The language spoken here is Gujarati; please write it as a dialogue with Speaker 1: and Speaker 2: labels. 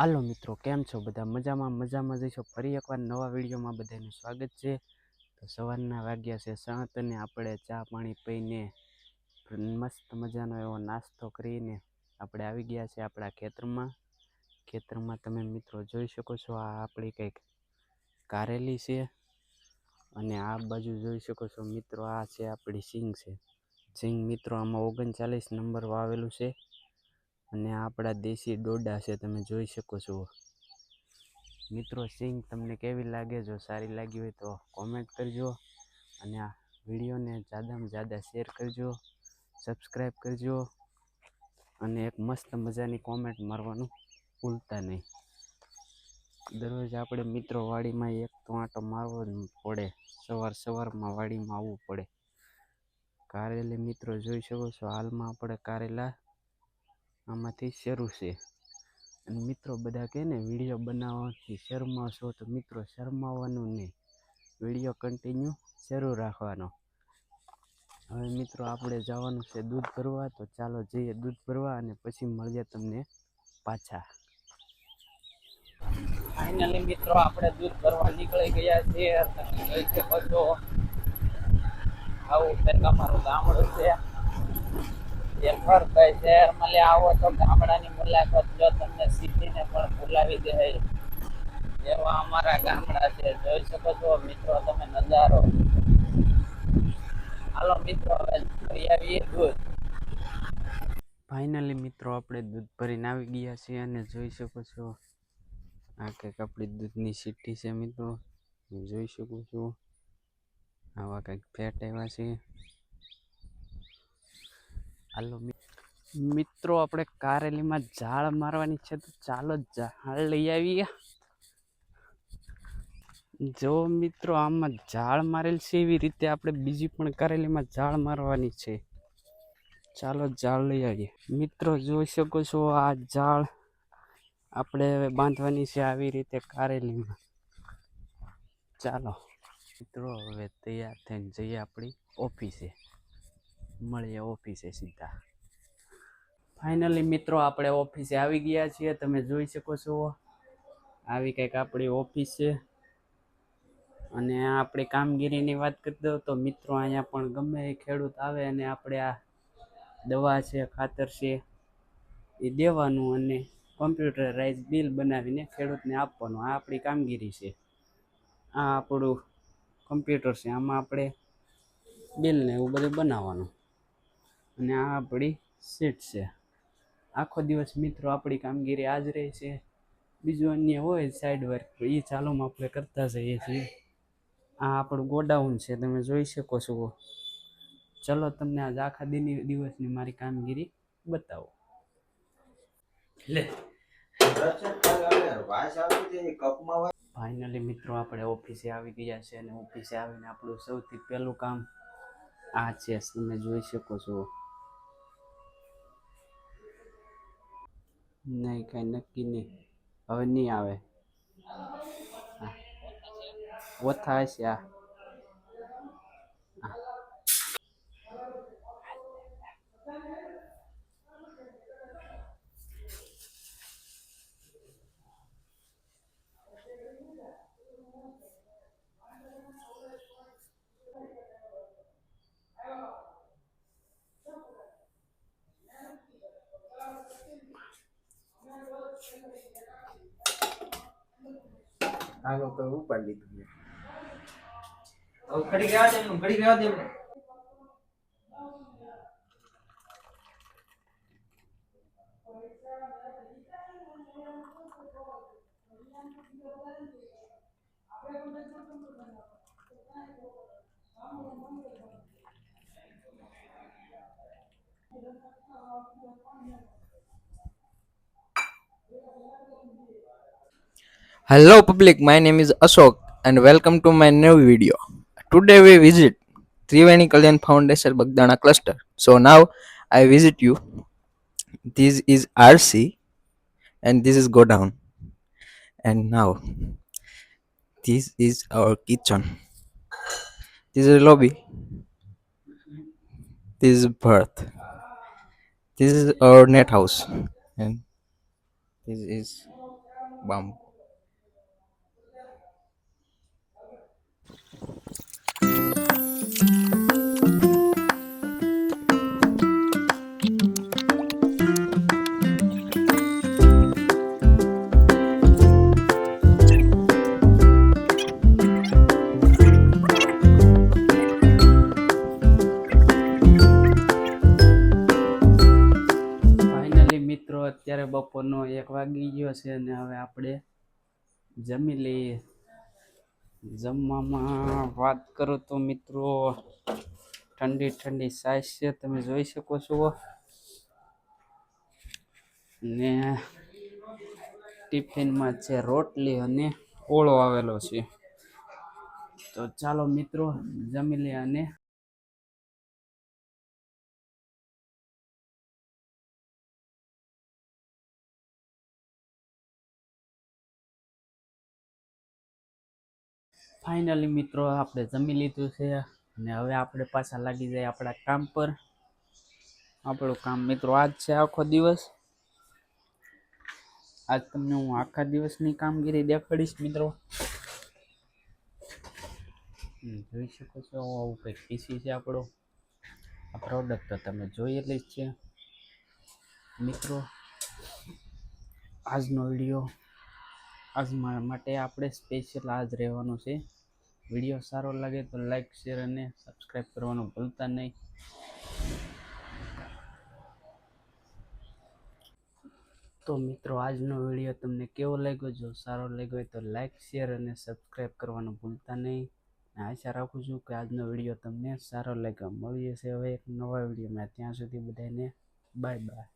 Speaker 1: હાલો મિત્રો, કેમ છો બધા? મજામાં જઈશો. ફરી એકવાર નવા વિડીયોમાં બધાનું સ્વાગત છે. તો સવારના વાગ્યા છે 7 અને આપણે ચા પાણી પીને મસ્ત મજાનો એવો નાસ્તો કરીને આપણે આવી ગયા છે આપણા ખેતરમાં તમે મિત્રો જોઈ શકો છો. આ આપણી કંઈક કારેલી છે અને આ બાજુ જોઈ શકો છો મિત્રો, આ છે આપણી સિંગ મિત્રો. આમાં 39 નંબર વાવેલું છે અને આપણા દેશી ડોડા છે, તમે જોઈ શકો છો મિત્રો. સિંગ તમને કેવી લાગે? જો સારી લાગી હોય તો કોમેન્ટ કરજો અને આ વિડીયોને જ્યાદામાં જ્યાદા શેર કરજો, સબસ્ક્રાઈબ કરજો અને એક મસ્ત મજાની કોમેન્ટ મારવાનું ભૂલતા નહીં. દરરોજ આપણે મિત્રો વાડીમાં એક તો આંટો મારવો જ પડે, સવારમાં વાડીમાં આવવું પડે. કારેલી મિત્રો જોઈ શકો છો, હાલમાં આપણે કારેલા આમાંથી શરૂ છે. અને મિત્રો બધા કહે ને વિડીયો બનાવવાથી શરમાશો, તો મિત્રો શરમાવાનું નહીં, વિડીયો કન્ટિન્યુ શરૂ રાખવાનો. હવે મિત્રો આપણે જવાનું છે દૂધ ભરવા, તો ચાલો જઈએ દૂધ ભરવા અને પછી મળીએ તમને પાછા. ફાઇનલી મિત્રો આપણે દૂધ ભરવા નીકળી ગયા છીએ. તમે જોઈ શકો છો આવું કંઈક અમારું ગામડું છે. શહેરમાં આવો તો ગામડાની મુલાકાત લો, તમને સિટીને પણ ભૂલાવી દે એવા અમારા ગામડા છે. જોઈ શકો છો મિત્રો તમે નજારો. હાલો મિત્રો, હવે ભરી આવીએ દૂધ. ફાઇનલી મિત્રો આપણે દૂધ ભરીને આવી ગયા છીએ અને જોઈ શકો છો આ કંઈક આપણી દૂધની સીટી છે મિત્રો. જોઈ શકો છો આવા કંઈક ફેટ આવ્યા છે. હાલો મિત્રો, આપણે કારેલીમાં ઝાડ મારવાની છે, તો ચાલો ઝાડ લઈ આવીએ. જો મિત્રો આમાં ઝાડ મારેલ છે, એવી રીતે આપણે બીજી પણ કારેલીમાં ઝાડ મારવાની છે. ચાલો ઝાડ લઈ આવીએ. મિત્રો જોઈ શકો છો આ ઝાડ આપણે હવે બાંધવાની છે આવી રીતે કારેલીમાં. ચાલો મિત્રો હવે તૈયાર થઈને જઈએ આપણી ઓફિસે, મળીએ ઓફિસે સીધા. ફાઇનલી મિત્રો આપણે ઓફિસે આવી ગયા છીએ. તમે જોઈ શકો છો આવી કંઈક આપણી ઓફિસ છે. અને આપણી કામગીરીની વાત કરી દઉં તો મિત્રો અહીંયા પણ ગમે એ ખેડૂત આવે અને આપણે આ દવા છે, ખાતર છે એ દેવાનું અને કોમ્પ્યુટરાઇઝ બિલ બનાવીને ખેડૂતને આપવાનું. આ આપણી કામગીરી છે. આ આપણું કમ્પ્યુટર છે, આમાં આપણે બિલને એવું બધું બનાવવાનું. અને આ આપણી સીટ છે. આખો દિવસ મિત્રો આપણી કામગીરી આ જ રહે છે. બીજું અન્ય હોય સાઈડ વર્ક, એ ચાલુમાં આપણે કરતા જઈએ છીએ. આ આપણું ગોડાઉન છે, તમે જોઈ શકો છો. ચલો તમને આજ આખા દિવસની મારી કામગીરી બતાવો. ફાઇનલી મિત્રો આપણે ઓફિસે આવી ગયા છે અને ઓફિસે આવીને આપણું સૌથી પહેલું કામ આ છે, તમે જોઈ શકો છો. નહીં કાંઈ નક્કી નહીં, હવે નહીં આવે. ઓથા હશે આ. આગળ તો ઉપાડી લીધું. ઘડી ગયા દે.
Speaker 2: Hello public, my name is Ashok and welcome to my new video. Today we visit Triveni Kalyan Foundation Bagdana cluster. So now I visit you. This is RC and this is go down. And now this is our kitchen. This is lobby. This is birth. This is our net house. And this is bamboo.
Speaker 1: Finally મિત્રો અત્યારે બપોરનો 1 વાગી ગયો છે અને હવે આપણે જમી લઈએ. જમવામાં વાત કરો તો મિત્રો ઠંડી ઠંડી સાઈઝ છે, તમે જોઈ શકો છો. ને ટિફિનમાં છે રોટલી અને ઓળો આવેલો છે. તો ચાલો મિત્રો જમી લઈએ. અને ફાઇનલી મિત્રો આપણે જમી લીધું છે અને હવે આપણે પાછા લાગી જાય આપણા કામ પર. આપણું કામ મિત્રો આજ છે આખો દિવસ. આજ તમને હું આખા દિવસની કામગીરી દેખાડીશ મિત્રો. જોઈ શકો છો આવું કંઈક પીસી છે આપણો. આ પ્રોડક્ટ તો તમે જોયેલી જ છે મિત્રો. આજનો વિડીયો આજ માટે આપણે સ્પેશિયલ આજ રહેવાનું છે. વિડીયો સારો લાગે તો લાઈક શેર અને સબસ્ક્રાઈબ કરવાનું ભૂલતા નહીં. તો મિત્રો આજનો વિડીયો તમને કેવો લાગ્યો? જો સારો લાગ્યો હોય તો લાઈક શેર અને સબસ્ક્રાઈબ કરવાનું ભૂલતા નહીં. આશા રાખું છું કે આજનો વિડીયો તમને સારો લાગ્યો. મળીએ છીએ હવે એક નવા વિડીયોમાં. ત્યાં સુધી બધાને બાય બાય.